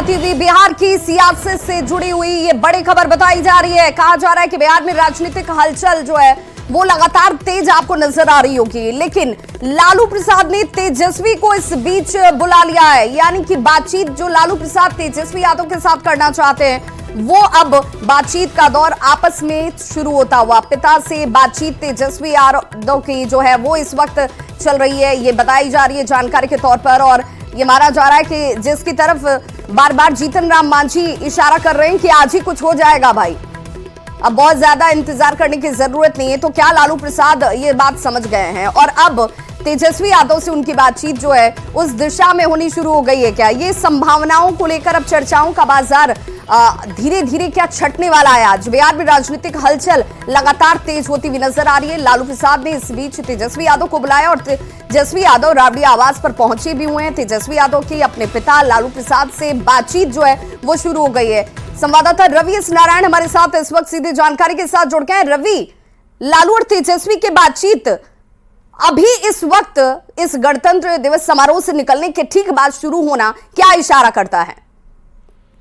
आती हुई बिहार की सियासत से जुड़ी हुई ये बड़ी खबर बताई जा रही है। कहा जा रहा है कि बिहार में राजनीतिक हलचल जो है वो लगातार तेज आपको नजर आ रही होगी, लेकिन लालू प्रसाद ने तेजस्वी को इस बीच बुला लिया है। यानी कि बातचीत जो लालू प्रसाद तेजस्वी यादव के साथ करना चाहते हैं वो अब बातचीत का दौर आपस में शुरू होता हुआ। पिता से बातचीत तेजस्वी यादव की जो है वो इस वक्त चल रही है, ये बताई जा रही है जानकारी के तौर पर। और ये माना जा रहा है कि जिसकी तरफ बार बार जीतन राम मांझी इशारा कर रहे हैं कि आज ही कुछ हो जाएगा भाई, अब बहुत ज्यादा इंतजार करने की जरूरत नहीं है। तो क्या लालू प्रसाद ये बात समझ गए हैं और अब तेजस्वी यादव से उनकी बातचीत जो है उस दिशा में होनी शुरू हो गई है क्या? ये संभावनाओं को लेकर अब चर्चाओं का बाजार धीरे धीरे क्या छटने वाला है? आज बिहार में राजनीतिक हलचल लगातार तेज होती हुई नजर आ रही है। लालू प्रसाद ने इस बीच तेजस्वी यादव को बुलाया और तेजस्वी यादव राबड़ी आवास पर पहुंचे भी हुए हैं। तेजस्वी यादव की अपने पिता लालू प्रसाद से बातचीत जो है वो शुरू हो गई है। संवाददाता रवि एस नारायण हमारे साथ इस वक्त सीधी जानकारी के साथ जुड़ गए हैं। रवि, लालू और तेजस्वी की बातचीत अभी इस वक्त इस गणतंत्र दिवस समारोह से निकलने के ठीक बाद शुरू होना क्या इशारा करता है?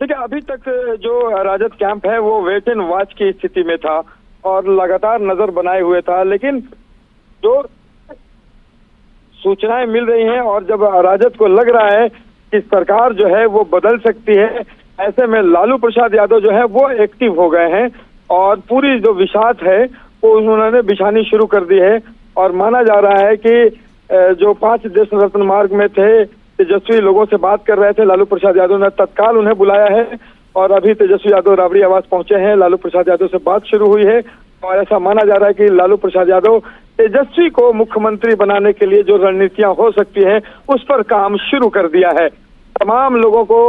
देखिए, अभी तक जो राजद कैंप है वो वेट एंड वॉच की स्थिति में था और लगातार नजर बनाए हुए था, लेकिन जो सूचनाएं मिल रही हैं और जब राजद को लग रहा है कि सरकार जो है वो बदल सकती है, ऐसे में लालू प्रसाद यादव जो है वो एक्टिव हो गए हैं और पूरी जो विसात है वो उन्होंने बिछानी शुरू कर दी है। और माना जा रहा है कि जो 5 देश रत्न मार्ग में थे तेजस्वी लोगों से बात कर रहे थे, लालू प्रसाद यादव ने तत्काल उन्हें बुलाया है और अभी तेजस्वी यादव राबड़ी आवास पहुंचे हैं। लालू प्रसाद यादव से बात शुरू हुई है और ऐसा माना जा रहा है कि लालू प्रसाद यादव तेजस्वी को मुख्यमंत्री बनाने के लिए जो रणनीतियां हो सकती हैं उस पर काम शुरू कर दिया है। तमाम लोगों को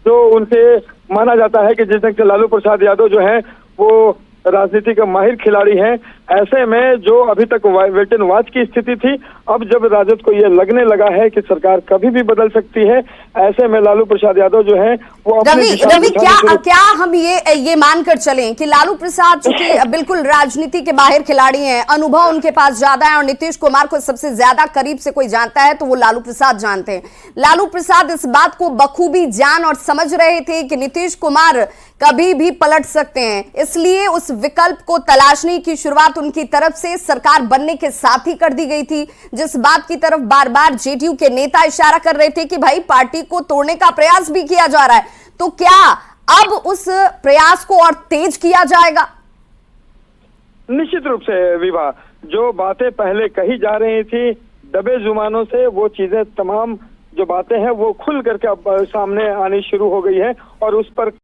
जो उनसे माना जाता है कि जिस ढंग से लालू प्रसाद यादव जो है वो राजनीति के माहिर खिलाड़ी हैं, ऐसे में जो अभी तक वेट एंड वॉच की स्थिति थी, अब जब राजद को ये लगने लगा है कि सरकार कभी भी बदल सकती है, ऐसे में लालू प्रसाद यादव जो है वो रवि क्या हम ये मानकर चलें कि लालू प्रसाद चूंकि बिल्कुल राजनीति के माहिर खिलाड़ी हैं, अनुभव उनके पास ज्यादा है और नीतीश कुमार को सबसे ज्यादा करीब से कोई जानता है तो वो लालू प्रसाद जानते हैं। लालू प्रसाद इस बात को बखूबी जान और समझ रहे थे कि नीतीश कुमार कभी भी पलट सकते हैं, इसलिए उस विकल्प को तलाशने की शुरुआत उनकी तरफ से सरकार बनने के साथ ही कर दी गई थी, जिस बात की तरफ बार बार जेडीयू के नेता इशारा कर रहे थे कि भाई पार्टी को तोड़ने का प्रयास भी किया जा रहा है। तो क्या अब उस प्रयास को और तेज किया जाएगा? निश्चित रूप से विभा, जो बातें पहले कही जा रही थी दबे जुबानों से, वो चीजें तमाम जो बातें हैं वो खुल करके अब सामने आनी शुरू हो गई है और उस पर